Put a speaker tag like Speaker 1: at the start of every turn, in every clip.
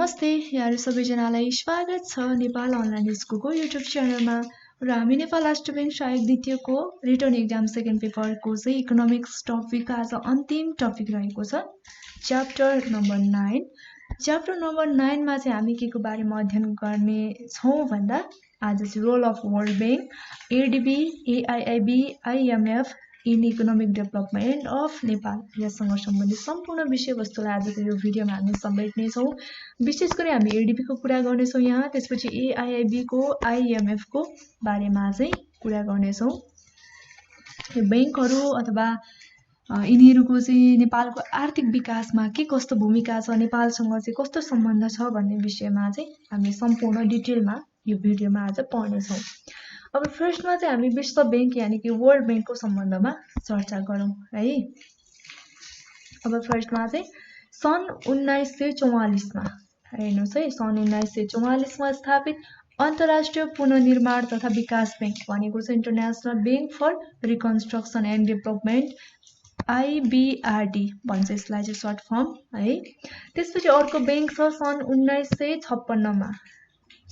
Speaker 1: नमस्ते यहाँहरु सबैजनालाई स्वागत छ नेपाल अनलाइन स्कुलको युट्युब च्यानलमा र हामी नेपाल राष्ट्र बैंक सहायक द्वितीयको रिटन एक्जाम सेकेन्ड पेपरको चाहिँ इकोनोमिक्स टपिक आज अन्तिम टपिक रहेको छ च्याप्टर नम्बर 9। च्याप्टर नम्बर 9 मा चाहिँ हामी केको बारेमा अध्ययन गर्ने छौं भन्दा आज चाहिँ role of world bank ADB AIIB IMF in economic development of Nepal यससँग सम्बन्धित सम्पूर्ण विषयवस्तुलाई आजको यो भिडियोमा हामी समेट्ने छौं। विशेष गरी हामी एडीबी को कुरा गर्ने छौं यहाँ, त्यसपछि एआईआईबी को आईएमएफ को बारेमा चाहिँ कुरा गर्ने छौं। यो बैंकहरु अथवा यिनीहरुको चाहिँ नेपालको आर्थिक विकासमा के कस्तो भूमिका छ, नेपालसँग चाहिँ कस्तो सम्बन्ध छ भन्ने विषयमा चाहिँ हामी सम्पूर्ण डिटेलमा यो भिडियोमा आज पढ्ने छौं। अब फर्स्टमा चाहिँ हामी विश्व बैंक यानी कि वर्ल्ड बैंक को सम्बन्धमा चर्चा गरौं है। अब फर्स्टमा चाहिँ सन् 1944 मा हेर्नुस् है, सन् 1944 मा स्थापित अन्तर्राष्ट्रिय पुनर्निर्माण तथा विकास बैंक भनेको चाहिँ international bank for reconstruction and development IBRD भन्छ यसलाई चाहिँ सर्ट फर्म है। त्यसपछि अर्को बैंक छ सन् 1956 मा,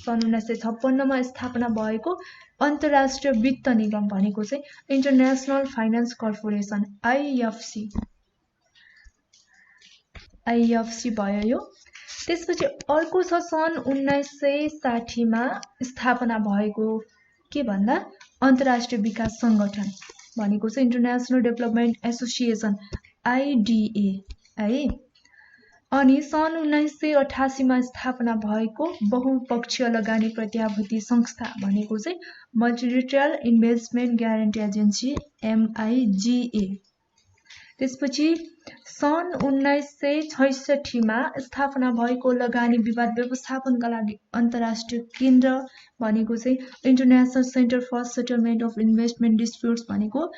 Speaker 1: सन् 1956 मा स्थापना भएको अन्तर्राष्ट्रिय वित्त निगम भनेको चाहिँ इन्टरनेशनल फाइनान्स कर्पोरेसन आईएफसी भयो यो। त्यसपछि अर्को छ सन् 1960 मा स्थापना भएको के भन्दा अन्तर्राष्ट्रिय विकास संगठन भनेको चाहिँ इन्टरनेशनल डेभलपमेन्ट एसोसिएसन आईडीए है। अनि सन् 1988 मा स्थापना भएको बहुपक्षीय लगानी प्रत्याभूति संस्था भनेको चाहिँ मल्टिलेटरल इन्भेस्टमेन्ट ग्यारेन्टी एजेन्सी एमआईजीए। त्यसपछि सन् 1966 मा स्थापना भएको लगानी विवाद व्यवस्थापनका लागि अन्तर्राष्ट्रिय केन्द्र भनेको चाहिँ international centre for settlement of investment disputes भनेको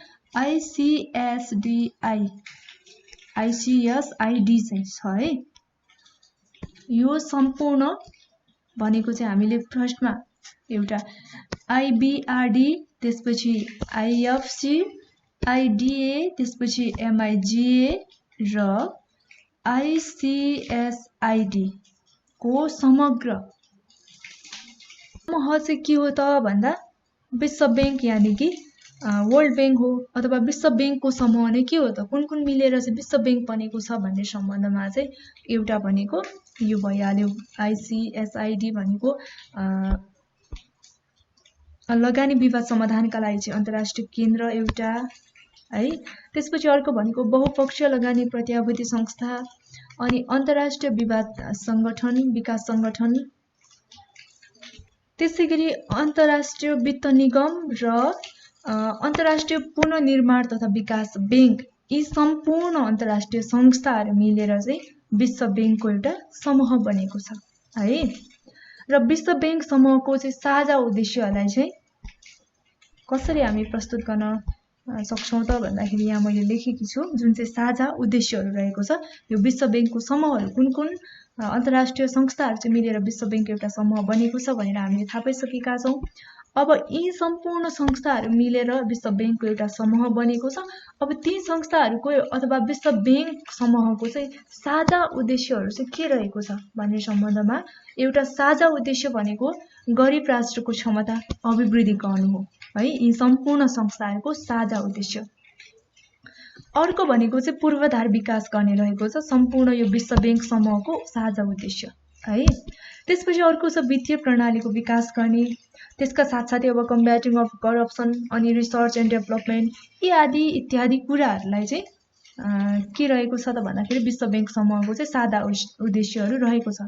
Speaker 1: आईसीएसआईडी चाहिँ छ है। यो सम्पूर्ण भनेको चाहिँ हामीले फर्स्टमा एउटा आईबीआरडी, त्यसपछि आईएफसी, आईडीए, त्यसपछि एमआईजीए र आईसीएसआईडी को समग्र समूह चाहिँ के हो त भन्दा विश्व बैंक यानी कि वर्ल्ड बैंक हो अथवा विश्व बैंक को समूह नै के हो त, कुन कुन मिलेर चाहिँ विश्व बैंक बनेको छ भन्ने सम्बन्धमा चाहिँ एउटा भनेको यो भइहाल्यो आईसीएसआईडी भनेको लगानी विवाद समाधानका लागि चाहिँ अन्तर्राष्ट्रिय केन्द्र एउटा है। त्यसपछि अर्को भनेको बहुपक्षीय लगानी प्रत्याभूति संस्था अनि अन्तर्राष्ट्रिय विवाद संगठन विकास संगठन, त्यसैगरी अन्तर्राष्ट्रिय वित्त निगम र अन्तर्राष्ट्रिय पुनर्निर्माण तथा विकास बैंक। यी सम्पूर्ण अन्तर्राष्ट्रिय संस्थाहरू मिलेर चाहिँ विश्व बैंकको एउटा समूह बनेको छ है। र विश्व बैंक समूहको चाहिँ साझा उद्देश्यहरूलाई चाहिँ कसरी हामी प्रस्तुत गर्न सक्छौं त भन्दाखेरि यहाँ मैले लेखेकी छु जुन चाहिँ साझा उद्देश्यहरू रहेको छ। यो विश्व बैंकको समूहहरू कुन कुन अन्तर्राष्ट्रिय संस्थाहरू चाहिँ मिलेर विश्व बैंक एउटा समूह बनेको छ भनेर हामीले थाहा पाइसकेका छौं। अब यी सम्पूर्ण संस्थाहरू मिलेर विश्व बैंकको एउटा समूह बनेको छ। अब ती संस्थाहरूको अथवा विश्व बैंक समूहको चाहिँ साझा उद्देश्यहरू चाहिँ के रहेको छ भन्ने सम्बन्धमा एउटा साझा उद्देश्य भनेको गरिब राष्ट्रको क्षमता अभिवृद्धि गर्नु हो है। यी सम्पूर्ण संस्थाहरूको साझा उद्देश्य। अर्को भनेको चाहिँ पूर्वाधार विकास गर्ने रहेको छ सम्पूर्ण यो विश्व बैंक समूहको साझा उद्देश्य है। त्यसपछि अर्को छ वित्तीय प्रणालीको विकास गर्ने, त्यसका साथसाथै अब कम्ब्याटिङ अफ करप्सन अनि रिसर्च एन्ड डेभलपमेन्ट यी आदि इत्यादि कुराहरूलाई चाहिँ के रहेको छ त भन्दाखेरि विश्व बैंक समूहको चाहिँ साझा उद्देश्यहरू रहेको छ।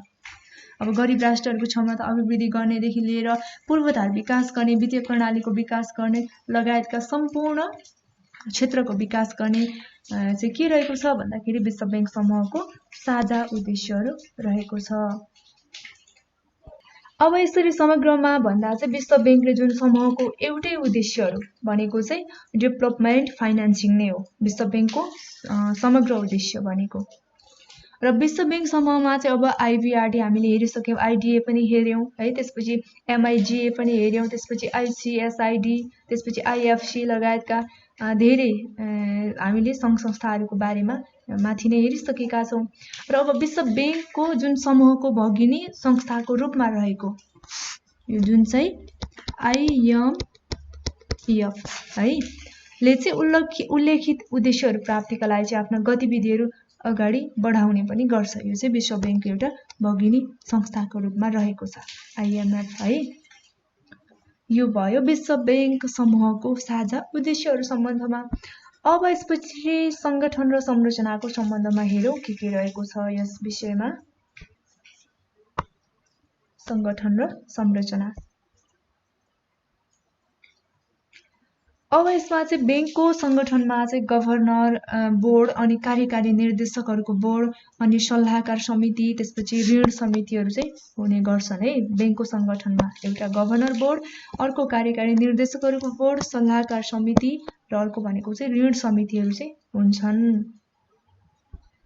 Speaker 1: अब गरिब राष्ट्रहरूको क्षमता अभिवृद्धि गर्नेदेखि लिएर पूर्वाधार विकास गर्ने, वित्तीय प्रणालीको विकास गर्ने लगायतका सम्पूर्ण क्षेत्रको विकास गर्ने चाहिँ के रहेको छ भन्दाखेरि विश्व बैंक समूहको साझा उद्देश्यहरू रहेको छ। अब यसरी समग्रमा भन्दा चाहिँ विश्व बैंकले जुन समूहको एउटै उद्देश्यहरू भनेको चाहिँ डेभलपमेन्ट फाइनान्सिङ नै हो विश्व बैंकको समग्र उद्देश्य भनेको। र विश्व बैंक समूहमा चाहिँ अब आईबीआरडी हामीले हेरिसक्यौं, आईडीए पनि हेर्यौं है, त्यसपछि एमआईजीए पनि हेर्यौं, त्यसपछि आईसीएसआईडी, त्यसपछि आईएफसी लगायतका धेरै हामीले संघ संस्थाहरूको बारेमा माथि नै हेरिसकेका छौँ। र अब विश्व बैंकको जुन समूहको भगिनी संस्थाको रूपमा रहेको यो जुन चाहिँ IMF है ले चाहिँ उल्लेखित उद्देश्यहरू प्राप्तिका लागि चाहिँ आफ्ना गतिविधिहरू अगाडि बढाउने पनि गर्छ। यो चाहिँ विश्व बैंकको एउटा भगिनी संस्थाको रूपमा रहेको छ IMF है। यो भयो विश्व बैंक समूहको साझा उद्देश्यहरू सम्बन्धमा। अब यसपछि संगठन र संरचनाको सम्बन्धमा हेरौँ के रहेको छ यस विषयमा। संगठन र संरचना। अब यसमा चाहिँ बैंकको संगठनमा चाहिँ गभर्नर बोर्ड अनि कार्यकारी निर्देशकहरूको बोर्ड अनि सल्लाहकार समिति त्यसपछि ऋण समितिहरू चाहिँ हुने गर्छन् है। बैंकको संगठनमा एउटा गभर्नर बोर्ड, अर्को कार्यकारी निर्देशकहरूको बोर्ड, सल्लाहकार समिति र अर्को भनेको चाहिँ ऋण समितिहरू चाहिँ हुन्छन्।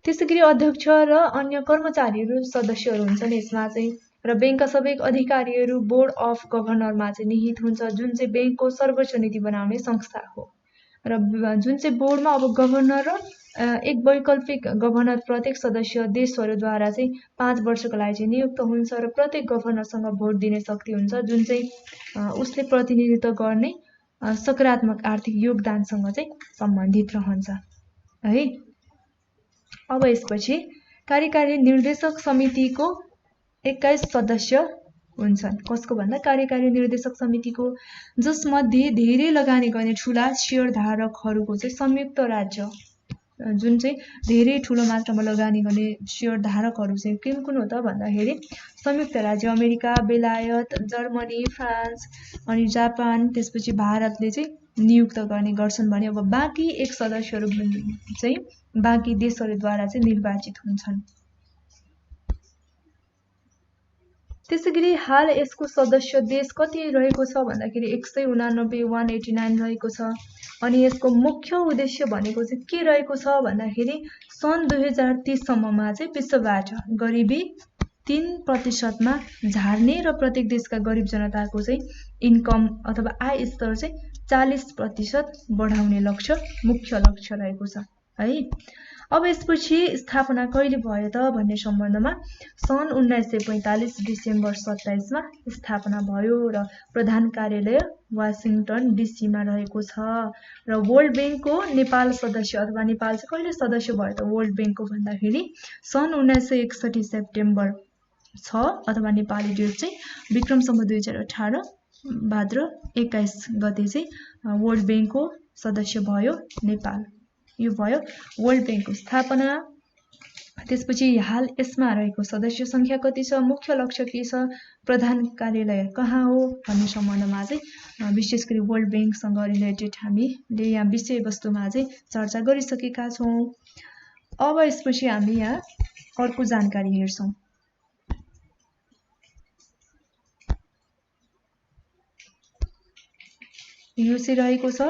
Speaker 1: त्यसैगरी अध्यक्ष र अन्य कर्मचारीहरू सदस्यहरू हुन्छन् यसमा चाहिँ। र बैंकका सबै अधिकारीहरू बोर्ड अफ गभर्नरमा चाहिँ निहित हुन्छ जुन चाहिँ बैंकको सर्वोच्च नीति बनाउने संस्था हो। र जुन चाहिँ बोर्डमा अब गभर्नर र एक वैकल्पिक गभर्नर प्रत्येक सदस्य देशहरूद्वारा चाहिँ 5 वर्षको लागि चाहिँ नियुक्त हुन्छ र प्रत्येक गभर्नरसँग भोट दिने शक्ति हुन्छ जुन चाहिँ उसले प्रतिनिधित्व गर्ने सकारात्मक आर्थिक योगदानसँग चाहिँ सम्बन्धित रहन्छ है। अब यसपछि कार्यकारी निर्देशक समितिको 21 सदस्य हुन्छन्। कसको भन्दा कार्यकारी निर्देशक समितिको, जसमध्ये धेरै लगानी गर्ने ठूला शेयरधारकहरूको चाहिँ संयुक्त राज्य जुन चाहिँ धेरै ठूलो मात्रामा लगानी गर्ने शेयरधारकहरू चाहिँ कुन हो त भन्दाखेरि संयुक्त राज्य अमेरिका, बेलायत, जर्मनी, फ्रान्स अनि जापान त्यसपछि भारतले चाहिँ नियुक्त गर्ने गर्छन् भने अब बाँकी 1 सदस्यहरू चाहिँ बाँकी देशहरूद्वारा चाहिँ निर्वाचित हुन्छन्। त्यसैगरी हाल यसको सदस्य देश कति रहेको छ भन्दाखेरि 189 रहेको छ। अनि यसको मुख्य उद्देश्य भनेको चाहिँ के रहेको छ भन्दाखेरि सन् 2030 सम्ममा चाहिँ विश्वबाट गरिबी 3% मा झार्ने र प्रत्येक देशका गरिब जनताको चाहिँ इन्कम अथवा आय स्तर चाहिँ 40% बढाउने मुख्य लक्ष्य रहेको छ है। अब यसपछि स्थापना कहिले भयो त भन्ने सम्बन्धमा सन् 1945 डिसेम्बर 27 मा स्थापना भयो र प्रधान कार्यालय वाशिंगटन DC मा रहेको छ। र वर्ल्ड बैंकको नेपाल सदस्य अथवा नेपाल चाहिँ कहिले सदस्य भयो त वर्ल्ड बैंकको भन्दाखेरि सन् 1961 सेप्टेम्बर 6 अथवा नेपाली डेट चाहिँ विक्रम सम्वत 2018 भाद्र 21 गते चाहिँ वर्ल्ड बैंकको सदस्य भयो नेपाल। यो भयो वर्ल्ड बैंकको स्थापना। त्यसपछि हाल यसमा रहेको सदस्य संख्या कति छ, मुख्य लक्ष्य के छ, प्रधान कार्यालय कहाँ हो भन्ने सम्बन्धमा चाहिँ विशेष गरी वर्ल्ड बैंकसँग रिलेटेड हामीले यहाँ विषयवस्तुमा चाहिँ चर्चा गरिसकेका छौँ। अब यसपछि हामी यहाँ अर्को जानकारी हेर्छौँ। यो चाहिँ रहेको छ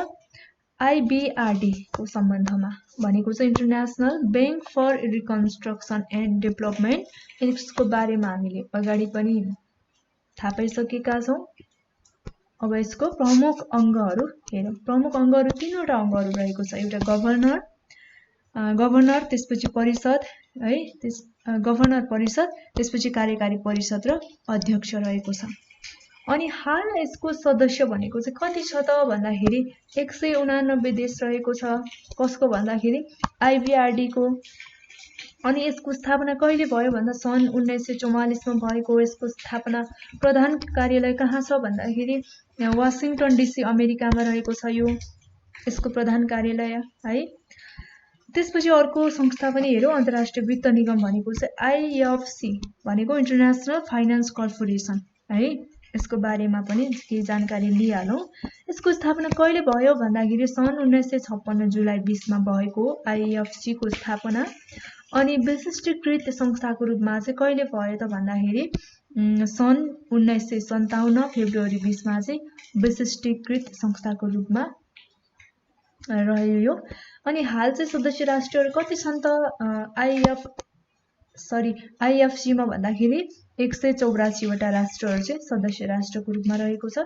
Speaker 1: IBRD को सम्बन्धमा भनेको चाहिँ international bank for reconstruction and development. यसको बारेमा हामीले अगाडि पनि थाहा पाइसकेका छौँ। अब यसको प्रमुख अङ्गहरू हेरौँ। प्रमुख अङ्गहरू 3वटा अङ्गहरू रहेको छ। एउटा गभर्नर त्यसपछि परिषद है, गभर्नर परिषद त्यसपछि कार्यकारी परिषद र अध्यक्ष रहेको छ। अनि हाल यसको सदस्य भनेको चाहिँ कति छ त भन्दाखेरि 189 देश रहेको छ। कसको भन्दाखेरि IBRD को। अनि यसको स्थापना कहिले भयो भन्दा सन् 1944 मा भएको। यसको स्थापना प्रधान कार्यालय कहाँ छ भन्दाखेरि वाशिंगटन DC अमेरिकामा रहेको छ यो यसको प्रधान कार्यालय है। त्यसपछि अर्को संस्था पनि हेरौँ। अन्तर्राष्ट्रिय वित्त निगम भनेको चाहिँ IFC भनेको इन्टरनेशनल फाइनान्स कर्पोरेसन है। यसको बारेमा पनि केही जानकारी लिइहालौँ। यसको स्थापना कहिले भयो भन्दाखेरि सन् 1956 जुलाई 20 मा भएको IFC को स्थापना। अनि विशिष्टीकृत संस्थाको रूपमा चाहिँ कहिले भयो त भन्दाखेरि सन् 1957 फेब्रुअरी 20 मा चाहिँ विशिष्टीकृत संस्थाको रूपमा रह्यो यो। अनि हाल चाहिँ सदस्य राष्ट्रहरू कति छन् त IFC मा भन्दाखेरि 184 वटा राष्ट्रहरू चाहिँ सदस्य राष्ट्रको रूपमा रहेको छ।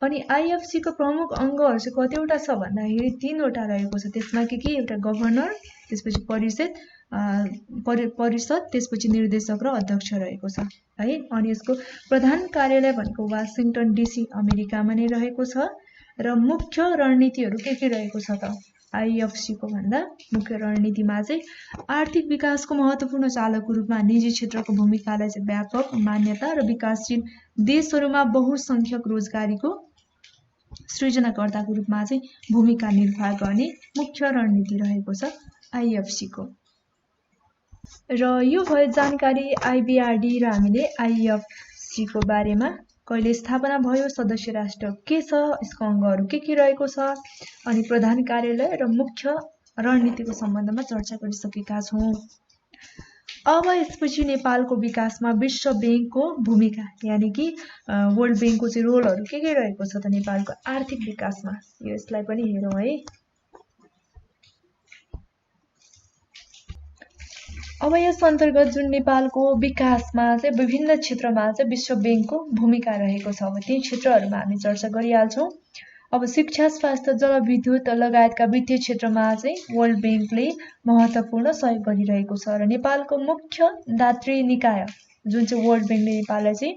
Speaker 1: अनि आइएफसी को प्रमुख अङ्गहरू चाहिँ कतिवटा छ भन्दाखेरि 3 वटा रहेको छ। त्यसमा के एउटा गभर्नर, त्यसपछि परिषद, त्यसपछि निर्देशक र अध्यक्ष रहेको छ है। अनि यसको प्रधान कार्यालय भनेको वाशिंटन डीसी अमेरिकामा नै रहेको छ। र मुख्य रणनीतिहरू के रहेको छ त आइएफसी को भन्दा मुख्य रणनीतिमा चाहिँ आर्थिक विकासको महत्त्वपूर्ण चालकको रूपमा निजी क्षेत्रको भूमिकालाई चाहिँ व्यापक मान्यता र विकासशील देशहरूमा बहुसंख्यक रोजगारीको सृजनाकर्ताको रूपमा चाहिँ भूमिका निर्वाह गर्ने मुख्य रणनीति रहेको छ आइएफसी को। र यो भयो जानकारी आइबीआरडी र हामीले आइएफसी को बारेमा। कहिले स्थापना भयो, सदस्य राष्ट्र के छ, यसको अङ्गहरू के रहेको छ, अनि प्रधान कार्यालय र मुख्य रणनीतिको सम्बन्धमा चर्चा गरिसकेका छौं। अब यसपछि नेपालको विकासमा विश्व बैंकको भूमिका यानी कि वर्ल्ड बैंकको चाहिँ रोलहरू के रहेको छ त नेपालको आर्थिक विकासमा, यसलाई पनि हेरौँ है। अब यस अन्तर्गत जुन नेपालको विकासमा चाहिँ विभिन्न क्षेत्रमा चाहिँ विश्व बैंकको भूमिका रहेको छ, अब ती क्षेत्रहरूमा हामी चर्चा गरिहाल्छौँ। अब शिक्षा, स्वास्थ्य, जलविद्युत लगायतका वित्तीय क्षेत्रमा चाहिँ वर्ल्ड बैंकले महत्त्वपूर्ण सहयोग गरिरहेको छ। र नेपालको मुख्य दात्री निकाय जुन चाहिँ वर्ल्ड बैंकले नेपाललाई चाहिँ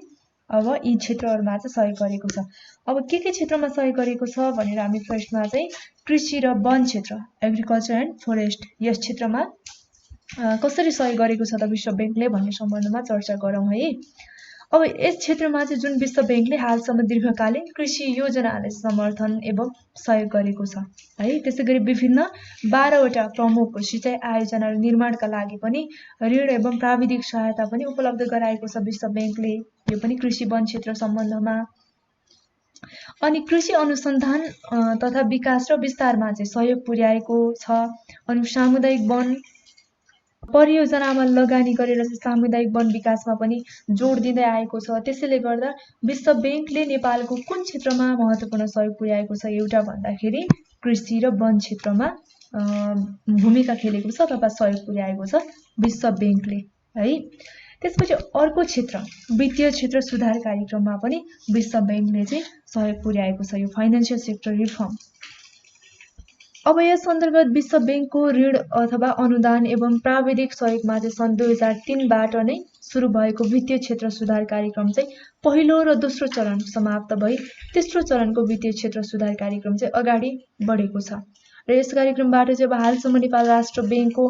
Speaker 1: अब यी क्षेत्रहरूमा चाहिँ सहयोग गरेको छ। अब के क्षेत्रमा सहयोग गरेको छ भनेर हामी फर्स्टमा चाहिँ कृषि र वन क्षेत्र, एग्रिकल्चर एन्ड फरेस्ट, यस क्षेत्रमा कसरी सहयोग गरेको छ त विश्व बैंकले भन्ने सम्बन्धमा चर्चा गरौँ है। अब यस क्षेत्रमा चाहिँ जुन विश्व बैंकले हालसम्म दीर्घकालीन कृषि योजनालाई समर्थन एवं सहयोग गरेको छ है। त्यसैगरी विभिन्न 12 वटा प्रमुख सिँचाइ आयोजनाहरू निर्माणका लागि पनि ऋण एवं प्राविधिक सहायता पनि उपलब्ध गराएको छ विश्व बैंकले, यो पनि कृषि वन क्षेत्र सम्बन्धमा। अनि कृषि अनुसन्धान तथा विकास र विस्तारमा चाहिँ सहयोग पुर्याएको छ। अनि सामुदायिक वन परियोजनामा लगानी गरेर चाहिँ सामुदायिक वन विकासमा पनि जोड दिँदै आएको छ। त्यसैले गर्दा विश्व बैंकले नेपालको कुन क्षेत्रमा महत्त्वपूर्ण सहयोग पुर्याएको छ एउटा भन्दाखेरि कृषि र वन क्षेत्रमा भूमिका खेलेको छ अथवा सहयोग पुर्याएको छ विश्व बैंकले है। त्यसपछि अर्को क्षेत्र वित्तीय क्षेत्र सुधार कार्यक्रममा पनि विश्व बैंकले चाहिँ सहयोग पुर्याएको छ, यो फाइनान्शियल सेक्टर रिफर्म। अब यस अन्तर्गत विश्व बैंकको ऋण अथवा अनुदान एवं प्राविधिक सहयोगमा चाहिँ सन् 2003 बाट नै सुरु भएको वित्तीय क्षेत्र सुधार कार्यक्रम चाहिँ पहिलो र दोस्रो चरण समाप्त भई तेस्रो चरणको वित्तीय क्षेत्र सुधार कार्यक्रम चाहिँ अगाडि बढेको छ। र यस कार्यक्रमबाट चाहिँ अब हालसम्म नेपाल राष्ट्र बैंकको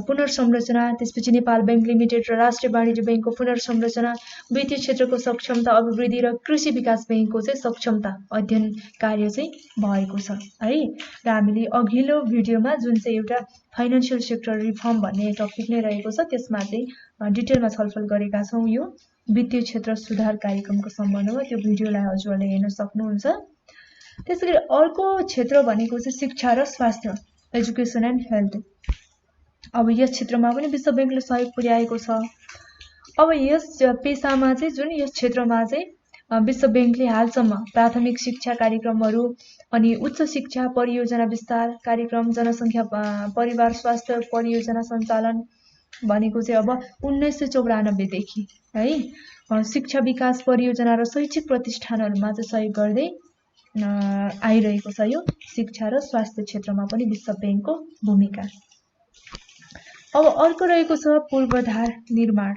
Speaker 1: पुनर्संरचना, त्यसपछि नेपाल बैंक लिमिटेड र राष्ट्रिय वाणिज्य बैंकको पुनर्संरचना, वित्तीय क्षेत्रको सक्षमता अभिवृद्धि र कृषि विकास बैंकको चाहिँ सक्षमता अध्ययन कार्य चाहिँ भएको छ है। र हामीले अघिल्लो भिडियोमा जुन चाहिँ एउटा फाइनान्शियल सेक्टर रिफर्म भन्ने टपिक नै रहेको छ त्यसमा चाहिँ डिटेलमा छलफल गरेका छौँ यो वित्तीय क्षेत्र सुधार कार्यक्रमको सम्बन्धमा, त्यो भिडियोलाई हजुरहरूले हेर्न सक्नुहुन्छ। त्यसैगरी अर्को क्षेत्र भनेको चाहिँ शिक्षा र स्वास्थ्य, एजुकेसन एन्ड हेल्थ। अब यस क्षेत्रमा पनि विश्व बैंकले सहयोग पुर्याएको छ। अब यस पेसामा चाहिँ जुन यस क्षेत्रमा चाहिँ विश्व बैंकले हालसम्म प्राथमिक शिक्षा कार्यक्रमहरू अनि उच्च शिक्षा परियोजना विस्तार कार्यक्रम, जनसङ्ख्या परिवार स्वास्थ्य परियोजना सञ्चालन भनेको चाहिँ अब 1994 देखि है शिक्षा विकास परियोजना र शैक्षिक प्रतिष्ठानहरूमा चाहिँ सहयोग गर्दै आइरहेको छ यो शिक्षा र स्वास्थ्य क्षेत्रमा पनि विश्व बैंकको भूमिका। अब अर्को रहेको छ पूर्वाधार निर्माण।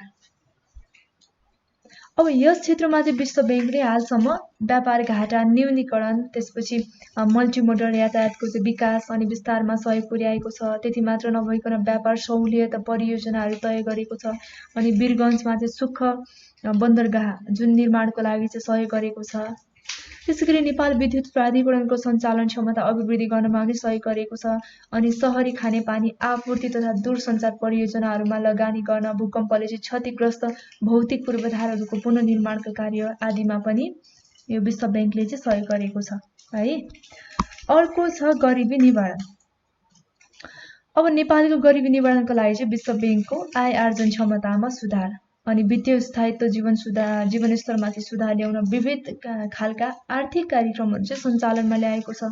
Speaker 1: अब यस क्षेत्रमा चाहिँ विश्व बैंकले हालसम्म व्यापार घाटा न्यूनीकरण, त्यसपछि मल्टिमोडल यातायातको चाहिँ विकास अनि विस्तारमा सहयोग पुर्याएको छ। त्यति मात्र नभइकन व्यापार सहुलियत परियोजनाहरू तय गरेको छ। अनि वीरगञ्जमा चाहिँ सुख बन्दरगाह जुन निर्माणको लागि चाहिँ सहयोग गरेको छ। त्यसैगरी नेपाल विद्युत प्राधिकरणको सञ्चालन क्षमता अभिवृद्धि गर्नमा पनि सहयोग गरेको छ। अनि शहरी खानेपानी आपूर्ति तथा दूरसञ्चार परियोजनाहरूमा लगानी गर्न, भूकम्पले चाहिँ क्षतिग्रस्त भौतिक पूर्वाधारहरूको पुनर्निर्माणका कार्य आदिमा पनि यो विश्व बैंकले चाहिँ सहयोग गरेको छ है। अर्को छ गरिबी निवारण। अब नेपालको गरिबी निवारणको लागि चाहिँ विश्व बैंकको आय आर्जन क्षमतामा सुधार अनि वित्तीय स्थायित्व जीवन स्तरमा चाहिँ सुधार ल्याउन विविध खालका आर्थिक कार्यक्रमहरू चाहिँ सञ्चालनमा ल्याएको छ।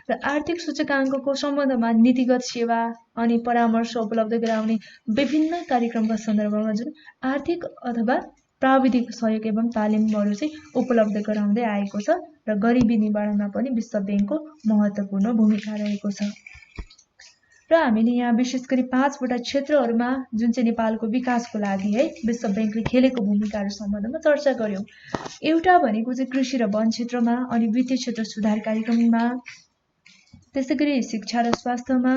Speaker 1: र आर्थिक सूचकाङ्कको सम्बन्धमा नीतिगत सेवा अनि परामर्श उपलब्ध गराउने विभिन्न कार्यक्रमका सन्दर्भमा जुन आर्थिक अथवा प्राविधिक सहयोग एवं तालिमहरू चाहिँ उपलब्ध गराउँदै आएको छ र गरिबी निवारणमा पनि विश्व बैंकको महत्त्वपूर्ण भूमिका रहेको छ। र हामीले यहाँ विशेष गरी 5 वटा क्षेत्रहरूमा जुन चाहिँ नेपालको विकासको लागि है विश्व बैंकले खेलेको भूमिकाहरू सम्बन्धमा चर्चा गर्यौं। एउटा भनेको चाहिँ कृषि र वन क्षेत्रमा, अनि वित्तीय क्षेत्र सुधार कार्यक्रममा, त्यसैगरी शिक्षा र स्वास्थ्यमा,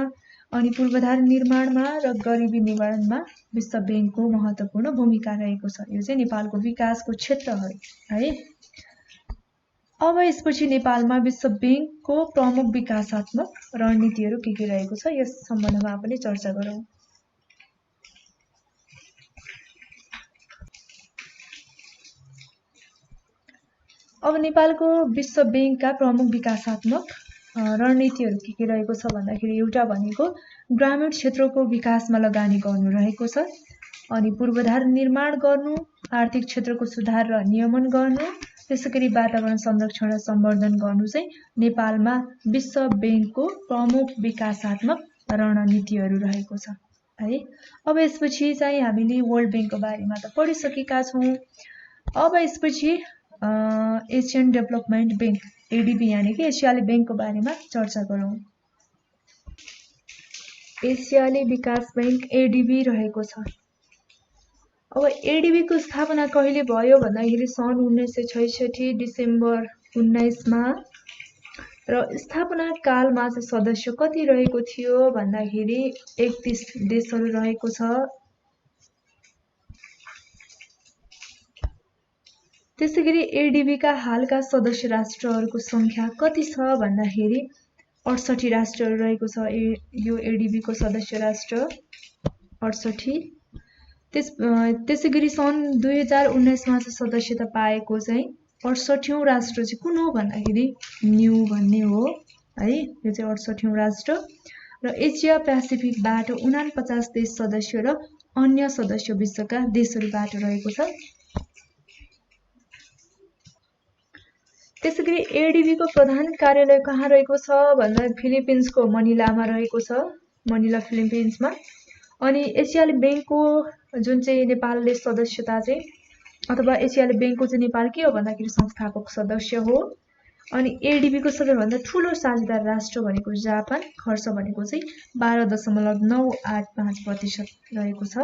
Speaker 1: अनि पूर्वाधार निर्माणमा र गरिबी निवारणमा विश्व बैंकको महत्त्वपूर्ण भूमिका रहेको छ। यो चाहिँ नेपालको विकासको क्षेत्रहरू है। अब यसपछि नेपालमा विश्व बैंकको प्रमुख विकासात्मक रणनीतिहरू के रहेको छ यस सम्बन्धमा पनि चर्चा गरौँ। अब नेपालको विश्व बैंकका प्रमुख विकासात्मक रणनीतिहरू के रहेको छ भन्दाखेरि एउटा भनेको ग्रामीण क्षेत्रको विकासमा लगानी गर्नु रहेको छ, अनि पूर्वाधार निर्माण गर्नु, आर्थिक क्षेत्रको सुधार र नियमन गर्नु, त्यसैगरी वातावरण संरक्षण र सम्वर्धन गर्नु चाहिँ नेपालमा विश्व बैंकको प्रमुख विकासात्मक रणनीतिहरू रहेको छ है। अब यसपछि चाहिँ हामीले वर्ल्ड बैंकको बारेमा त पढिसकेका छौं। अब यसपछि एसियन डेभलपमेन्ट बैंक एडीबी यानी कि एसियाली बैंकको बारेमा चर्चा गरौँ। एसियाली विकास बैंक एडीबी रहेको छ। अब एडीबी को स्थापना कहिले भयो भन्दाखेरि सन् 1966 डिसेम्बर 19 मा, र स्थापना कालमा चाहिँ सदस्य कति रहेको थियो भन्दाखेरि 31 देशहरू रहेको छ। त्यसैगरी एडीबी का हालका सदस्य राष्ट्रहरूको संख्या कति छ भन्दाखेरि 68 राष्ट्रहरू रहेको छ। यो एडीबी को सदस्य राष्ट्र 68। त्यसैगरी सन् 2019 मा चाहिँ सदस्यता पाएको चाहिँ 68औं राष्ट्र चाहिँ कुन हो भन्दाखेरि न्यू भन्ने हो है। यो चाहिँ 68औं राष्ट्र र एसिया पेसिफिकबाट 49 देश सदस्य र अन्य सदस्य विश्वका देशहरूबाट रहेको छ। त्यसैगरी एडीबी को प्रधान कार्यालय कहाँ रहेको छ भन्दा फिलिपिन्सको मनिलामा रहेको छ, मनिला फिलिपिन्समा। अनि एसियाली बैंकको जुन चाहिँ नेपालले सदस्यता चाहिँ अथवा एसियाली बैंकको चाहिँ नेपाल के हो भन्दाखेरि संस्थापक सदस्य हो। अनि एडीबी को सबैभन्दा ठूलो साझेदार राष्ट्र भनेको जापान, खर्च भनेको चाहिँ 12.985% रहेको छ।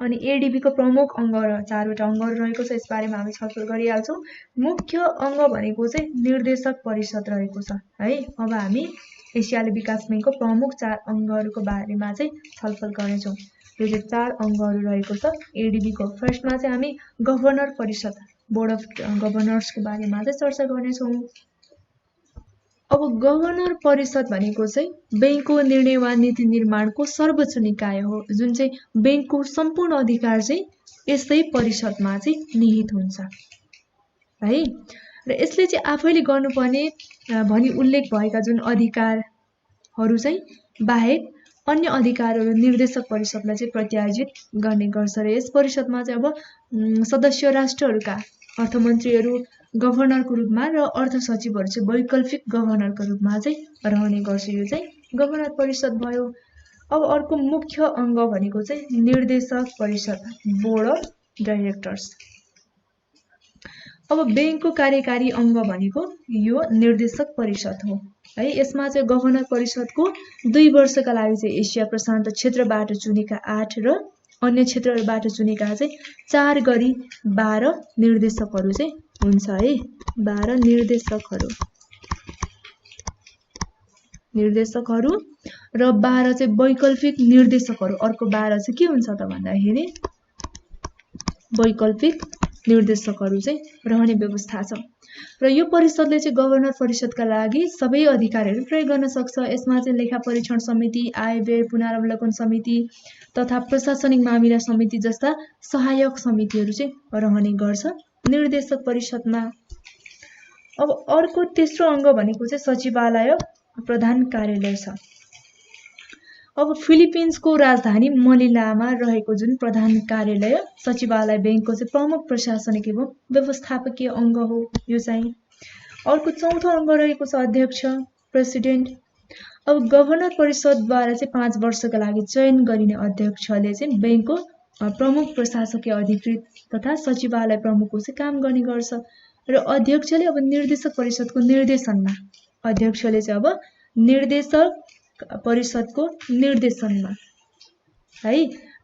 Speaker 1: अनि एडीबी को प्रमुख अंग र 4 वटा अंगहरू रहेको छ, यसबारेमा हामी छलफल गरिहाल्छौं। मुख्य अंग भनेको चाहिँ निर्देशक परिषद रहेको छ है। अब हामी एसियाली विकास बैंकको प्रमुख 4 अंगहरूको बारेमा चाहिँ छलफल गर्नेछौं। यो चाहिँ 4 अंगहरू रहेको छ एडीबी को। फर्स्टमा चाहिँ हामी गभर्नर परिषद, बोर्ड अफ गभर्नर्स को बारेमा चाहिँ चर्चा गर्नेछौं। अब गभर्नर परिषद भनेको चाहिँ बैंकको निर्णय वा नीति निर्माणको सर्वोच्च निकाय हो, जुन चाहिँ बैंकको सम्पूर्ण अधिकार चाहिँ यसै परिषदमा चाहिँ निहित हुन्छ है। र यसले चाहिँ आफैले गर्नुपर्ने भनी उल्लेख भएका जुन अधिकारहरू चाहिँ बाहेक अन्य अधिकारहरू निर्देशक परिषदलाई चाहिँ प्रत्यार्जित गर्ने गर्छ। र यस परिषदमा चाहिँ अब सदस्य राष्ट्रहरूका अर्थमन्त्रीहरू गभर्नरको रूपमा र अर्थ सचिवहरू चाहिँ वैकल्पिक गभर्नरको रूपमा चाहिँ रहने गर्छ। यो चाहिँ गभर्नर परिषद भयो। अब अर्को मुख्य अंग भनेको चाहिँ निर्देशक परिषद, बोर्ड अफ डाइरेक्टर्स। अब बैंकको कार्यकारी अंग भनेको यो निर्देशक परिषद हो है। यसमा चाहिँ गभर्नर परिषदको 2 वर्षका लागि चाहिँ एसिया प्रशान्त क्षेत्रबाट चुनेका 8 र अन्य क्षेत्रहरूबाट चुनेका चाहिँ 4 गरी 12 निर्देशकहरू चाहिँ हुन्छ है। 12 निर्देशकहरू र 12 चाहिँ वैकल्पिक निर्देशकहरू। अर्को 12 चाहिँ के हुन्छ त भन्दाखेरि वैकल्पिक निर्देशकहरू चाहिँ रहने व्यवस्था छ। र यो परिषदले चाहिँ गभर्नर परिषदका लागि सबै अधिकारहरू प्रयोग गर्न सक्छ। यसमा चाहिँ लेखा परीक्षण समिति, आय व्यय पुनरावलोकन समिति तथा प्रशासनिक मामिला समिति जस्ता सहायक समितिहरू चाहिँ रहने गर्छ निर्देशक परिषदमा। अब अर्को तेस्रो अंग भनेको चाहिँ सचिवालय प्रधान कार्यालय छ। अब फिलिपिन्सको राजधानी मनिलामा रहेको जुन प्रधान कार्यालय सचिवालय बैंकको चाहिँ प्रमुख प्रशासनिक एवं व्यवस्थापकीय अंग हो यो चाहिँ। अर्को चौथो अंग रहेको छ अध्यक्ष, प्रेसिडेन्ट। अब गभर्नर परिषदद्वारा चाहिँ 5 वर्षका लागि चयन गरिने अध्यक्षले चाहिँ बैंकको प्रमुख प्रशासकीय अधिकृत तथा सचिवालय प्रमुखको चाहिँ काम गर्ने गर्छ र अध्यक्षले अब निर्देशक परिषदको निर्देशनमा अध्यक्षले चाहिँ अब निर्देशक परिषदको निर्देशनमा है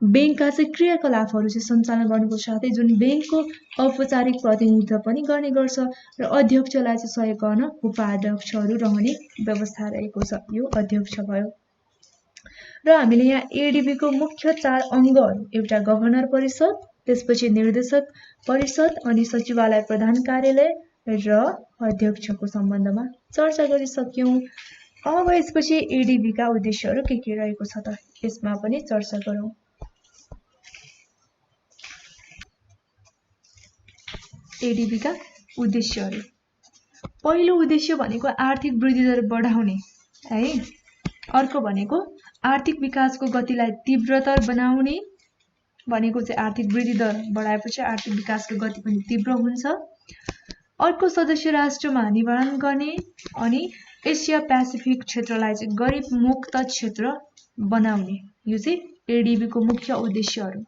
Speaker 1: बैंकका चाहिँ क्रियाकलापहरू चाहिँ सञ्चालन गर्नुको साथै जुन बैंकको औपचारिक प्रतिनिधित्व पनि गर्ने गर्छ र अध्यक्षलाई चाहिँ सहयोग गर्न उपाध्यक्षहरू रहने व्यवस्था रहेको छ। यो अध्यक्ष भयो र हामीले यहाँ एडीबी को मुख्य 4 अङ्गहरू एउटा गभर्नर परिषद, त्यसपछि निर्देशक परिषद अनि सचिवालय प्रधान कार्यालय र अध्यक्षको सम्बन्धमा चर्चा गरिसक्यौं। अब यसपछि एडीबी का उद्देश्यहरू के रहेको छ त यसमा पनि चर्चा गरौँ। एडीबी का उद्देश्यहरू, पहिलो उद्देश्य भनेको आर्थिक वृद्धि दर बढाउने है, अर्को भनेको आर्थिक विकासको गतिलाई तीव्रतर बनाउने भनेको चाहिँ आर्थिक वृद्धि दर बढाएपछि आर्थिक विकासको गति पनि तीव्र हुन्छ। अर्को सदस्य राष्ट्रमा निवारण गर्ने अनि एसिया पेसिफिक क्षेत्रलाई चाहिँ गरिब मुक्त क्षेत्र बनाउने, यो चाहिँ एडीबी को मुख्य उद्देश्यहरू।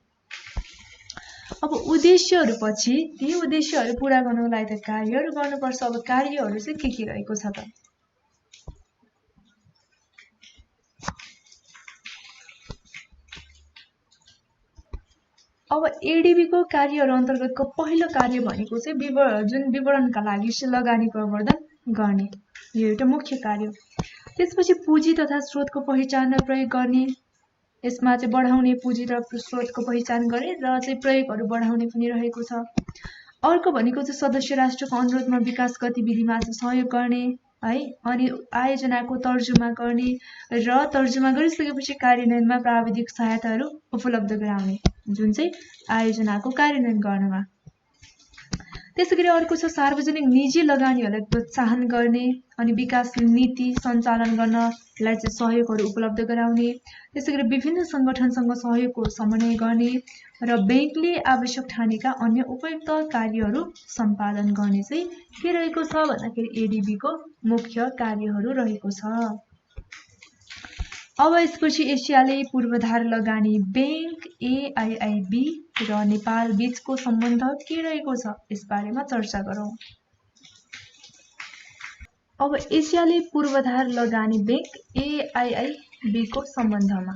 Speaker 1: अब उद्देश्यहरू पछि ती उद्देश्यहरू पूरा गर्नको लागि त कार्यहरू गर्नुपर्छ। अब कार्यहरू चाहिँ के रहेको छ त अब एडीबी को कार्यहरू अन्तर्गतको पहिलो कार्य भनेको चाहिँ जुन विवरणका लागि लगानी प्रवर्धन गर्ने, यो एउटा मुख्य कार्य हो। त्यसपछि पुँजी तथा स्रोतको पहिचान र प्रयोग गर्ने, यसमा चाहिँ बढाउने पुँजी र स्रोतको पहिचान गर्ने र चाहिँ प्रयोगहरू बढाउने पनि रहेको छ। अर्को भनेको चाहिँ सदस्य राष्ट्रको अनुरोधमा विकास गतिविधिमा चाहिँ सहयोग गर्ने है, अनि आयोजनाको तर्जुमा गर्ने र तर्जुमा गरिसकेपछि कार्यान्वयनमा प्राविधिक सहायताहरू उपलब्ध गराउने, जुन चाहिँ आयोजनाको कार्यान्वयन गर्नमा। त्यसैगरी अर्को छ सार्वजनिक निजी लगानीहरूलाई प्रोत्साहन गर्ने अनि विकास नीति सञ्चालन गर्नलाई चाहिँ सहयोगहरू उपलब्ध गराउने। त्यसैगरी विभिन्न संगठनसँग सहयोगको समन्वय गर्ने र बैंकले आवश्यक ठानेका अन्य उपयुक्त कार्यहरू सम्पादन गर्ने चाहिँ के रहेको छ भन्दाखेरि एडीबी को मुख्य कार्यहरू रहेको छ। अब यसपछि एसियाली पूर्वाधार लगानी बैंक एआईआईबी र नेपाल बीचको सम्बन्ध के रहेको छ यस बारेमा चर्चा गरौँ। अब एसियाली पूर्वाधार लगानी बैंक एआईआईबी को सम्बन्धमा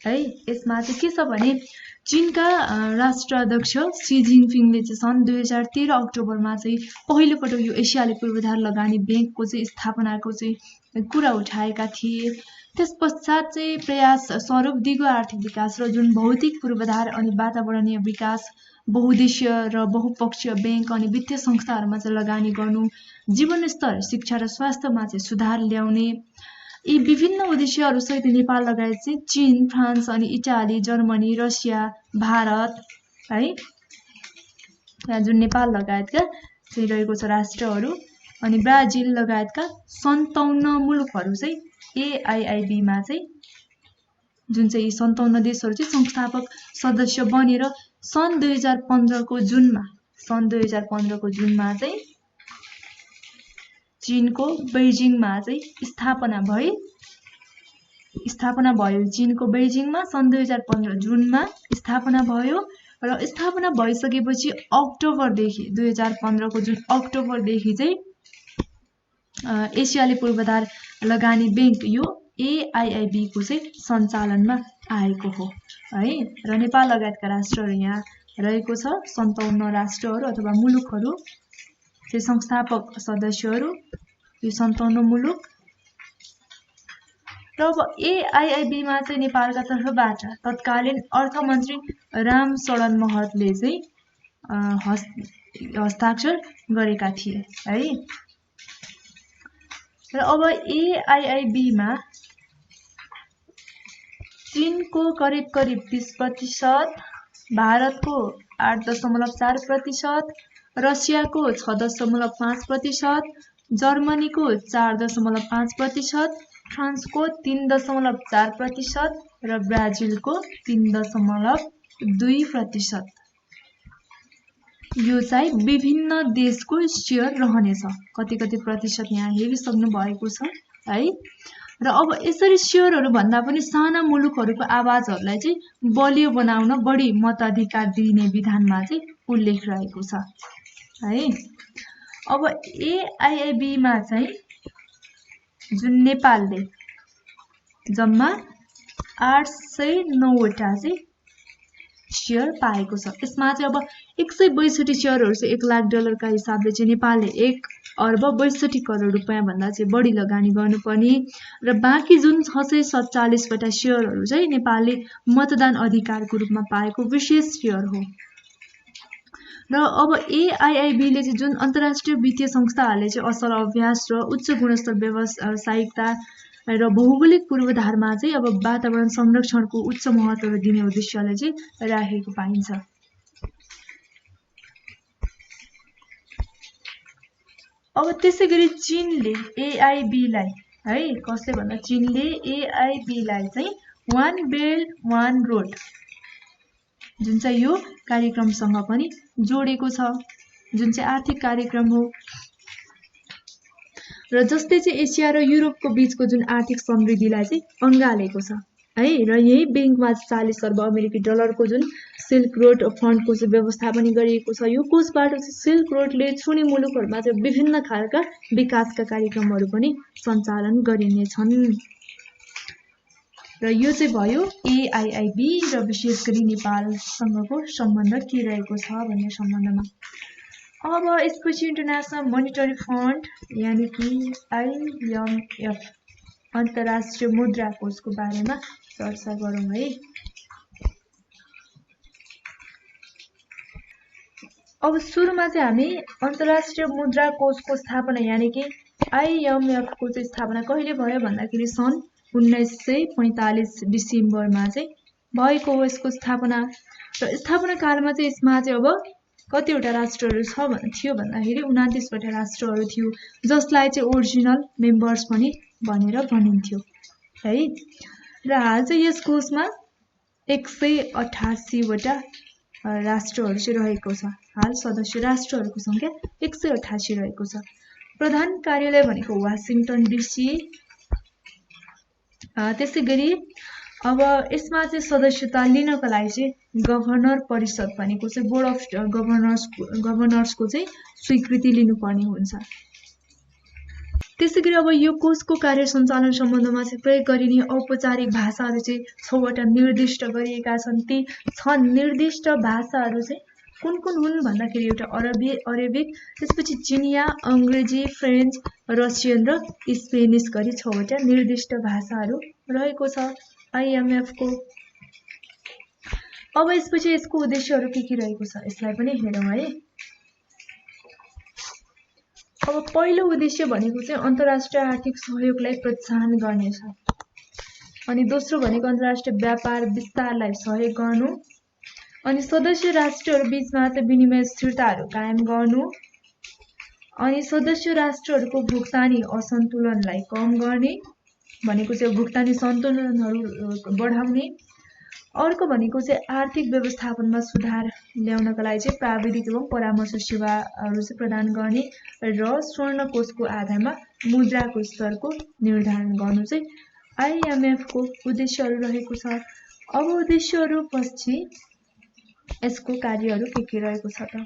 Speaker 1: है, यसमा चाहिँ के छ भने चीनका राष्ट्राध्यक्ष सी जिनपिङले चाहिँ सन् 2013 अक्टोबरमा चाहिँ पहिलो पटक यो एसियाली पूर्वाधार लगानी बैंकको चाहिँ स्थापनाको चाहिँ कुरा उठाएका थिए। त्यस पश्चात चाहिँ प्रयास स्वरूप दिगो आर्थिक विकास र जुन भौतिक पूर्वाधार अनि वातावरणीय विकास, बहुउद्देश्य र बहुपक्षीय बैंक अनि वित्तीय संस्थाहरूमा चाहिँ लगानी गर्नु, जीवनस्तर, शिक्षा र स्वास्थ्यमा चाहिँ सुधार ल्याउने, यी विभिन्न उद्देश्यहरूसहित नेपाल लगायत चाहिँ चीन, फ्रान्स अनि इटाली, जर्मनी, रसिया, भारत है, यहाँ जुन नेपाल लगायतका चाहिँ रहेको छ राष्ट्रहरू अनि ब्राजिल लगायतका 57 मुलुकहरू चाहिँ एआईआईबी मा चाहिँ जुन चाहिँ 57 देशहरू चाहिँ संस्थापक सदस्य बनेर सन् 2015 को जुनमा चाहिँ चीनको बेइजिङमा चाहिँ स्थापना भयो। चीनको बेइजिङमा सन् 2015 जुनमा स्थापना भयो र स्थापना भइसकेपछि अक्टोबरदेखि 2015 को जुन अक्टोबरदेखि चाहिँ एसियाली पूर्वाधार लगानी बैंक यो एआईआईबी को चाहिँ सञ्चालनमा आएको हो है, र नेपाल लगायतका राष्ट्रहरू यहाँ रहेको छ। 57 राष्ट्रहरू अथवा मुलुकहरू चाहिँ संस्थापक सदस्यहरू यो 57 मुलुक। र अब एआईआईबी मा चाहिँ नेपालका तर्फबाट तत्कालीन अर्थमन्त्री रामशरण महतले चाहिँ हस्ताक्षर गरेका थिए है। र अब एआईआईबी मा चीनको करिब 30%, भारतको 8.4%, रसियाको 6.5%, जर्मनीको 4.5%, फ्रान्सको 3.4% र ब्राजिलको 3.2%। यो चाहिँ विभिन्न देशको शेयर रहनेछ। कति प्रतिशत यहाँ हेरिसक्नु भएको छ है। र अब यसरी सेयरहरू भन्दा पनि साना मुलुकहरूको आवाजहरूलाई चाहिँ बलियो बनाउन बढी मताधिकार दिने विधानमा चाहिँ उल्लेख रहेको छ है। अब AIIB मा चाहिँ जुन नेपालले जम्मा 809 वटा चाहिँ सेयर पाएको छ। यसमा चाहिँ अब 162 सेयरहरू चाहिँ $1,00,000 का हिसाबले चाहिँ नेपालले 1,62 करोड रुपैयाँ भन्दा चाहिँ बढी लगानी गर्नुपर्ने र बाँकी जुन 647 वटा सेयरहरू चाहिँ नेपालले मतदान अधिकारको रूपमा पाएको विशेष सेयर हो। र अब AIIB ले चाहिँ जुन अन्तर्राष्ट्रिय वित्तीय संस्थाहरूले चाहिँ असल अभ्यास र उच्च गुणस्तर व्यावसायिकता र भौगोलिक पूर्वाधारमा चाहिँ अब वातावरण संरक्षणको उच्च महत्त्व दिने उद्देश्यले चाहिँ राखेको पाइन्छ। अब त्यसैगरी चीनले AIIB लाई है कसले भन्दा चीनले AIIB लाई चाहिँ वन बेल्ट वन रोड जुन चाहिँ यो कार्यक्रमसँग पनि जोडेको छ, जुन चाहिँ आर्थिक कार्यक्रम हो र जसले चाहिँ एसिया र युरोपको बीचको जुन आर्थिक समृद्धिलाई चाहिँ अँगालेको छ है। र यही बैंकमा 40 अर्ब अमेरिकी डलरको जुन सिल्क रोड फन्डको चाहिँ व्यवस्थापन गरिएको छ। यो कोषबाट चाहिँ सिल्क रोडले छुने मुलुकहरूमा चाहिँ विभिन्न खालका विकासका कार्यक्रमहरू पनि सञ्चालन गरिनेछन्। र यो चाहिँ भयो AIIB र विशेष गरी नेपालसँगको सम्बन्ध के रहेको छ भन्ने सम्बन्धमा। अब यसपछि इन्टरनेशनल मोनिटरी फन्ड यानी कि IMF अन्तर्राष्ट्रिय मुद्रा कोषको बारेमा चर्चा गरौँ है। अब सुरुमा चाहिँ हामी अन्तर्राष्ट्रिय मुद्रा कोषको स्थापना यानी कि IMF को चाहिँ स्थापना कहिले भयो भन्दाखेरि सन् 1945 डिसेम्बरमा चाहिँ भएको हो यसको स्थापना। र स्थापना कालमा चाहिँ यसमा चाहिँ अब कतिवटा राष्ट्रहरू थियो भन्दाखेरि 29 वटा राष्ट्रहरू थियो जसलाई चाहिँ ओरिजिनल मेम्बर्स पनि भनेर भनिन्थ्यो है। र हाल चाहिँ यस कोषमा 188 वटा राष्ट्रहरू चाहिँ रहेको छ। हाल सदस्य राष्ट्रहरूको संख्या 188 रहेको छ। प्रधान कार्यालय भनेको वाशिंगटन DC। त्यसैगरी अब यसमा चाहिँ सदस्यता लिनको लागि चाहिँ गभर्नर परिषद भनेको चाहिँ बोर्ड अफ गभर्नर्सको चाहिँ स्वीकृति लिनुपर्ने हुन्छ। त्यसैगरी अब यो कोषको कार्य सञ्चालन सम्बन्धमा चाहिँ प्रयोग गरिने औपचारिक भाषाहरू चाहिँ 6 वटा निर्दिष्ट गरिएका छन्। ती 6 निर्दिष्ट भाषाहरू चाहिँ कुन कुन हुन् भन्दाखेरि एउटा अरेबिक, त्यसपछि चिनिया, अंग्रेजी, फ्रेन्च, रसियन र स्पेनिस गरी 6 वटा निर्दिष्ट भाषाहरू रहेको छ IMF को। अब यसपछि यसको उद्देश्यहरू के रहेको छ यसलाई पनि हेरौँ है। अब पहिलो उद्देश्य भनेको चाहिँ अन्तर्राष्ट्रिय आर्थिक सहयोगलाई प्रोत्साहन गर्ने छ। अनि दोस्रो भनेको अन्तर्राष्ट्रिय व्यापार विस्तारलाई सहयोग गर्नु, अनि सदस्य राष्ट्रहरू बीचमा चाहिँ विनिमय स्थिरताहरू कायम गर्नु, अनि सदस्य राष्ट्रहरूको भुक्तानी असन्तुलनलाई कम गर्ने भनेको चाहिँ भुक्तानी सन्तुलनहरू बढाउने। अर्को भनेको चाहिँ आर्थिक व्यवस्थापनमा सुधार ल्याउनका लागि चाहिँ प्राविधिक एवं परामर्श सेवाहरू चाहिँ प्रदान गर्ने र स्वर्ण कोषको आधारमा मुद्राको स्तरको निर्धारण गर्नु चाहिँ IMF को उद्देश्यहरू रहेको छ। अब उद्देश्यहरू पछि यसको कार्यहरू के रहेको छ त।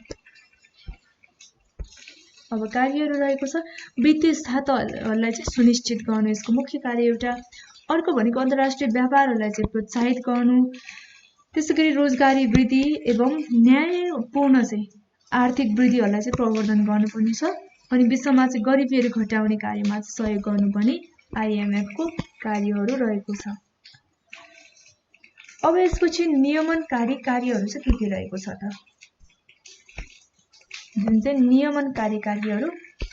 Speaker 1: अब कार्यहरू रहेको छ वित्तीय स्थिरतालाई चाहिँ सुनिश्चित गर्नु यसको मुख्य कार्य एउटा। अर्को भनेको अन्तर्राष्ट्रिय व्यापारहरूलाई चाहिँ प्रोत्साहित गर्नु, त्यसैगरी रोजगारी वृद्धि एवं न्यायपूर्ण चाहिँ आर्थिक वृद्धिहरूलाई चाहिँ प्रवर्धन गर्नुपर्ने छ। अनि विश्वमा चाहिँ गरिबीहरू घटाउने कार्यमा चाहिँ सहयोग गर्नु पनि IMF को कार्यहरू रहेको छ। अब यसपछि नियमनकारी कार्यहरू चाहिँ के रहेको छ त, जुन चाहिँ नियमनकारी कार्यहरू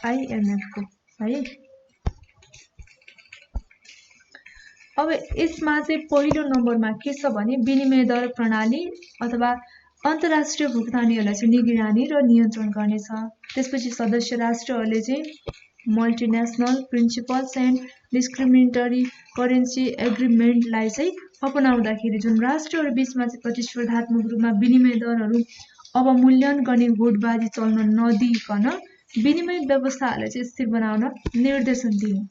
Speaker 1: IMF को है। अब यसमा चाहिँ पहिलो नम्बरमा के छ भने विनिमय दर प्रणाली अथवा अन्तर्राष्ट्रिय भुक्तानीहरूलाई चाहिँ निगरानी र नियन्त्रण गर्नेछ। त्यसपछि सदस्य राष्ट्रहरूले चाहिँ multinational principles and discriminatory currency एग्रिमेन्टलाई चाहिँ अपनाउँदाखेरि जुन राष्ट्रहरू बीचमा चाहिँ प्रतिस्पर्धात्मक रूपमा विनिमय दरहरू अवमूल्यन गर्ने गुटबाजी चल्न नदिइकन विनिमय व्यवस्थाहरूलाई चाहिँ स्थिर बनाउन निर्देशन दिने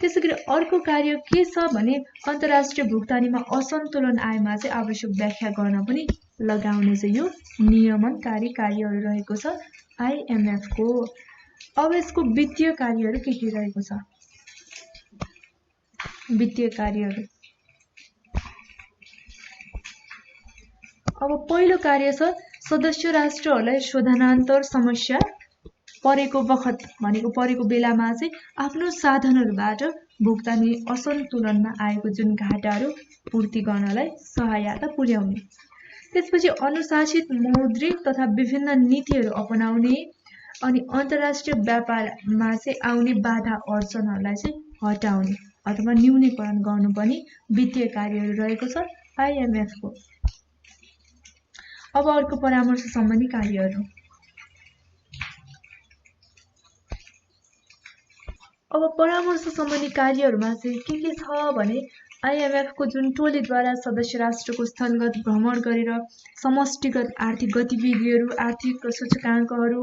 Speaker 1: त्यसैगरी अर्को कार्य के छ भने अन्तर्राष्ट्रिय भुक्तानीमा असन्तुलन आएमा चाहिँ आवश्यक व्याख्या गर्न पनि लगाउने चाहिँ यो नियमनकारी कार्यहरू रहेको छ आईएमएफ को। अब यसको वित्तीय कार्यहरू के रहेको छ? वित्तीय कार्यहरू अब पहिलो कार्य छ सदस्य राष्ट्रहरूलाई शोधनान्तर समस्या परेको बखत भनेको परेको बेलामा चाहिँ आफ्नो साधनहरूबाट भुक्तानी असन्तुलनमा आएको जुन घाटाहरू पूर्ति गर्नलाई सहायता पुर्याउने। त्यसपछि अनुशासित मौद्रिक तथा विभिन्न नीतिहरू अपनाउने अनि अन्तर्राष्ट्रिय व्यापारमा चाहिँ आउने बाधा अडचनहरूलाई चाहिँ हटाउने अथवा न्यूनीकरण गर्नु पनि वित्तीय कार्यहरू रहेको छ आईएमएफ को। अब अर्को परामर्श सम्बन्धी कार्यहरू। अब परामर्श सम्बन्धी कार्यहरूमा चाहिँ के छ भने आईएमएफ को जुन टोलीद्वारा सदस्य राष्ट्रको स्थलगत भ्रमण गरेर समष्टिगत आर्थिक गतिविधिहरू, आर्थिक सूचकाङ्कहरू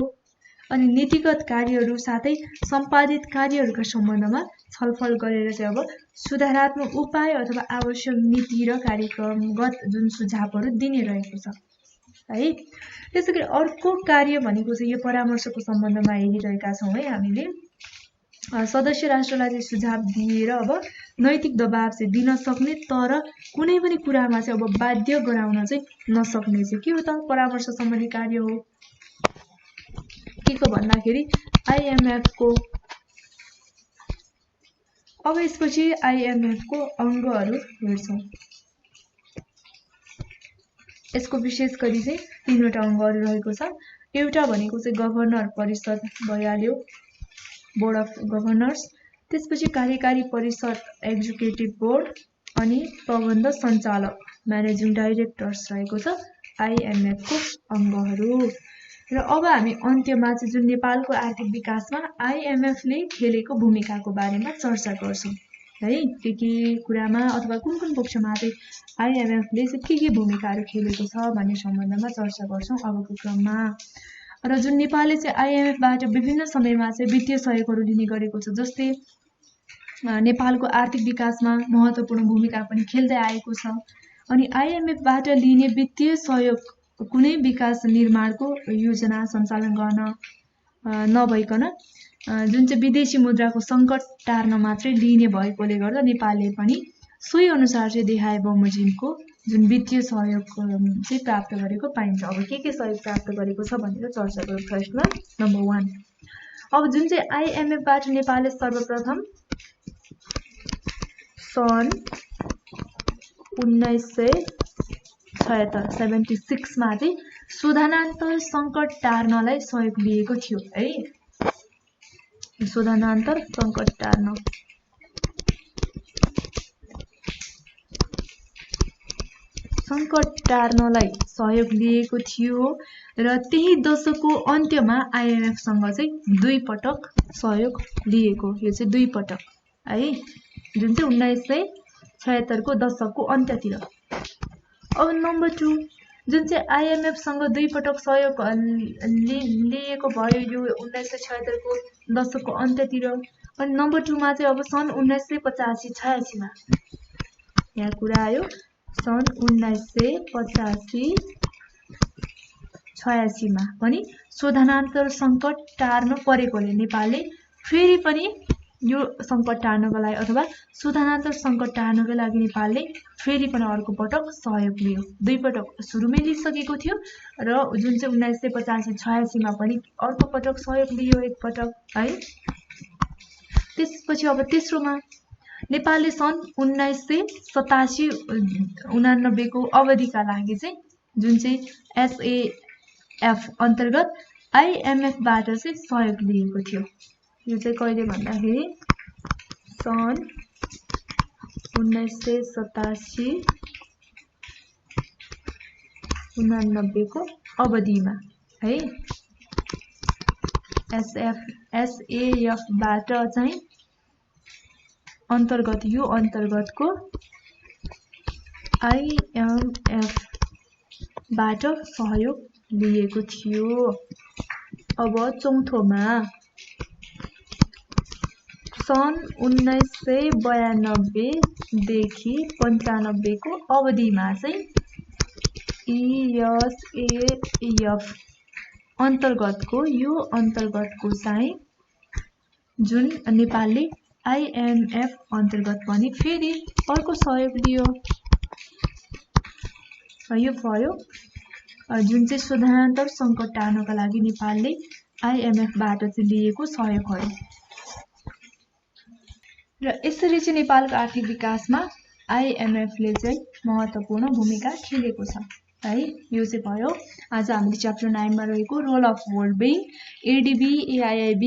Speaker 1: अनि नीतिगत कार्यहरू साथै सम्पादित कार्यहरूका सम्बन्धमा छलफल गरेर चाहिँ अब सुधारात्मक उपाय अथवा आवश्यक नीति र कार्यक्रमगत जुन सुझावहरू दिने रहेको छ है। त्यसैगरी अर्को कार्य भनेको चाहिँ यो परामर्शको सम्बन्धमा हेरिरहेका छौँ है हामीले। सदस्य राष्ट्रलाई चाहिँ सुझाव दिएर अब नैतिक दबाव चाहिँ दिन सक्ने तर कुनै पनि कुरामा चाहिँ अब बाध्य गराउन चाहिँ नसक्ने चाहिँ के हो त परामर्श सम्बन्धी कार्य हो। के को भन्दाखेरि आईएमएफ को। अब यसपछि आईएमएफ को अङ्गहरू हेर्छौँ। यसको विशेष गरी चाहिँ तीनवटा अङ्गहरू रहेको छ। एउटा भनेको चाहिँ गभर्नर परिषद भइहाल्यो, बोर्ड अफ गभर्नर्स। त्यसपछि कार्यकारी परिषद एक्जिक्युटिभ बोर्ड अनि प्रबन्ध सञ्चालक म्यानेजिङ डाइरेक्टर्स रहेको छ आईएमएफ को अङ्गहरू। र अब हामी अन्त्यमा चाहिँ जुन नेपालको आर्थिक विकासमा आईएमएफ ले खेलेको भूमिकाको बारेमा चर्चा गर्छौँ है। के कुरामा अथवा कुन पक्षमा चाहिँ आईएमएफ ले चाहिँ के भूमिकाहरू खेलेको छ भन्ने सम्बन्धमा चर्चा गर्छौँ अबको क्रममा। र जुन नेपालले चाहिँ आईएमएफबाट विभिन्न समयमा चाहिँ वित्तीय सहयोगहरू लिने गरेको छ, जस्तै नेपालको आर्थिक विकासमा महत्त्वपूर्ण भूमिका पनि खेल्दै आएको छ। अनि आईएमएफबाट लिने वित्तीय सहयोग कुनै विकास निर्माणको योजना सञ्चालन गर्न नभइकन जुन चाहिँ विदेशी मुद्राको सङ्कट टार्न मात्रै लिने भएकोले गर्दा नेपालले पनि सोही अनुसार चाहिँ देखाए बमोजिमको जुन वित्तीय सहयोग चाहिँ प्राप्त गरेको पाइन्छ। अब के सहयोग प्राप्त गरेको छ भनेर चर्चा गरौँ। फर्स्टमा नम्बर 1, अब जुन चाहिँ आईएमएफबाट नेपालले सर्वप्रथम सन् 1976 मा चाहिँ शोधनान्तर सङ्कट टार्नलाई सहयोग लिएको थियो है। शोधनान्तर सङ्कट टार्न टार्नलाई सहयोग लिएको थियो र त्यही दशकको अन्त्यमा आईएमएफसँग चाहिँ 2 पटक सहयोग लिएको। यो चाहिँ 2 पटक है, जुन चाहिँ 1976 को दशकको अन्त्यतिर। अब नम्बर 2, जुन चाहिँ आईएमएफसँग 2 पटक सहयोग लिएको भयो यो 1976 को दशकको अन्त्यतिर। अनि नम्बर 2 मा चाहिँ अब सन् 1985-86 मा यहाँ कुरा आयो। सन् 1985-86 मा पनि शोधनान्तर सङ्कट टार्न परेकोले नेपालले फेरि पनि यो सङ्कट टार्नको लागि अथवा शोधनान्तर सङ्कट टार्नको लागि नेपालले फेरि पनि अर्को पटक सहयोग लियो। 2 पटक सुरुमै लिइसकेको थियो र जुन चाहिँ 1985-86 मा पनि अर्को पटक सहयोग लियो 1 पटक है। त्यसपछि अब तेस्रोमा नेपालले सन् 1987-89 को अवधिका लागि चाहिँ जुन चाहिँ एसएएफ अन्तर्गत आईएमएफबाट चाहिँ सहयोग लिएको थियो। यो चाहिँ कहिले भन्दाखेरि सन् 1987-89 को अवधिमा है। एसएएफबाट चाहिँ अन्तर्गत यो अन्तर्गतको आईएमएफबाट सहयोग लिएको थियो। अब चौथोमा सन् 1992 देखि 95 को अवधिमा चाहिँ ESAF अन्तर्गतको चाहिँ जुन नेपालले IMF अन्तर्गत पनि फेरि अर्को सहयोग लियो। यो भयो जुन चाहिँ शोधान्तर सङ्कट टार्नका लागि नेपालले IMF बाट चाहिँ लिएको सहयोगहरू। र यसरी चाहिँ नेपालको आर्थिक विकासमा IMF ले चाहिँ महत्त्वपूर्ण भूमिका खेलेको छ है। यो चाहिँ भयो आज हामीले च्याप्टर 9 मा रहेको role of world bank, ADB, AIIB,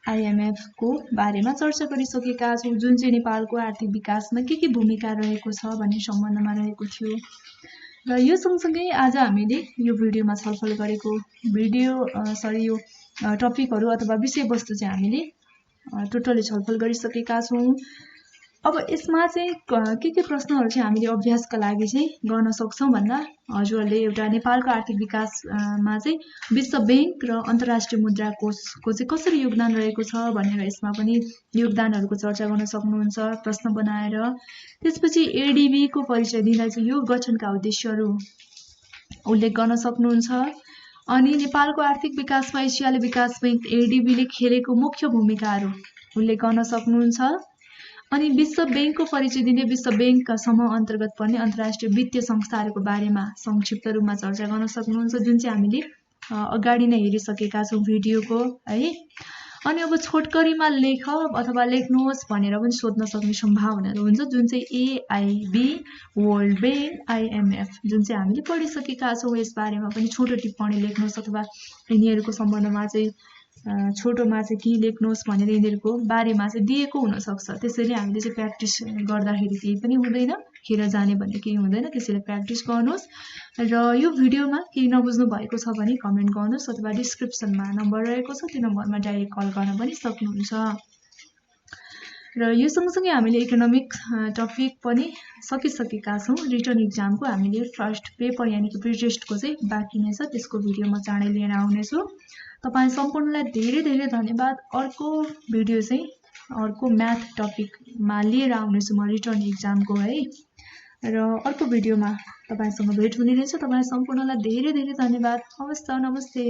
Speaker 1: IMF को बारेमा चर्चा गरिसकेका छौं, जुन चाहिँ नेपालको आर्थिक विकासमा के भूमिका रहेको छ भन्ने सम्बन्धमा रहेको थियो। र यो सँगसँगै आज हामीले यो भिडियोमा छलफल गरेको यो टपिकहरू अथवा विषयवस्तु चाहिँ हामीले टोटली छलफल गरिसकेका छौं। अब यसमा चाहिँ के प्रश्नहरू चाहिँ हामीले अभ्यासका लागि चाहिँ गर्न सक्छौं भन्दा हजुरहरूले एउटा नेपालको आर्थिक विकासमा चाहिँ विश्व बैंक र अन्तर्राष्ट्रिय मुद्रा कोषको चाहिँ कसरी योगदान रहेको छ भनेर यसमा पनि योगदानहरूको चर्चा गर्न सक्नुहुन्छ प्रश्न बनाएर। त्यसपछि ADB को परिचय दिँदा चाहिँ यो गठनका उद्देश्यहरू उल्लेख गर्न सक्नुहुन्छ। अनि नेपालको आर्थिक विकासमा एसियाली विकास बैंक ADB ले खेलेको मुख्य भूमिकाहरू उल्लेख गर्न सक्नुहुन्छ। अनि विश्व बैंकको परिचय दिँदै विश्व बैंक समूह अन्तर्गत पर्ने अन्तर्राष्ट्रिय वित्तीय संस्थाहरूको बारेमा संक्षिप्त रूपमा चर्चा गर्न सक्नुहुन्छ, जुन चाहिँ हामीले अगाडि नै हेरिसकेका छौं भिडियोको है। अनि अब छोटकरीमा लेख अथवा लेख्नुहोस् भनेर पनि सोध्न सक्ने सम्भावनाहरू हुन्छ, जुन चाहिँ AIB, वर्ल्ड बैंक, IMF जुन चाहिँ हामीले पढिसकेका छौं। यस बारेमा पनि छोटो टिप्पणी लेख्नुहोस् अथवा यिनीहरूको सम्बन्धमा चाहिँ छोटोमा चाहिँ के लेख्नुहोस् भनेर यिनीहरूको बारेमा चाहिँ दिएको हुन सक्छ। त्यसैले हामीले चाहिँ प्र्याक्टिस गर्दाखेरि केही पनि हुँदैन, खेर जाने भन्ने केही हुँदैन, त्यसैले प्र्याक्टिस गर्नुहोस्। र यो भिडियोमा केही नबुझ्नु भएको छ भने कमेन्ट गर्नुहोस् अथवा डिस्क्रिप्सनमा नम्बर रहेको छ, त्यो नम्बरमा डाइरेक्ट कल गर्न पनि सक्नुहुन्छ। र यो सँगसँगै हामीले इकोनोमिक टपिक पनि सकिसकेका छौं। रिटर्न एक्जामको हामीले फर्स्ट पेपर यानि कि प्री टेस्टको चाहिँ बाँकी नै छ, त्यसको भिडियो म चाँडै लिएर आउनेछु। तपाईं सम्पूर्णलाई धेरै धेरै धन्यवाद। अर्को भिडियो चाहिँ अर्को म्याथ टपिकमा लिएर आउनेछु म रिटर्न एक्जामको है। र अर्को भिडियोमा तपाईसँग भेट हुने रहेछ। तपाईं सम्पूर्णलाई धेरै धेरै धन्यवाद। हवस् त, नमस्ते।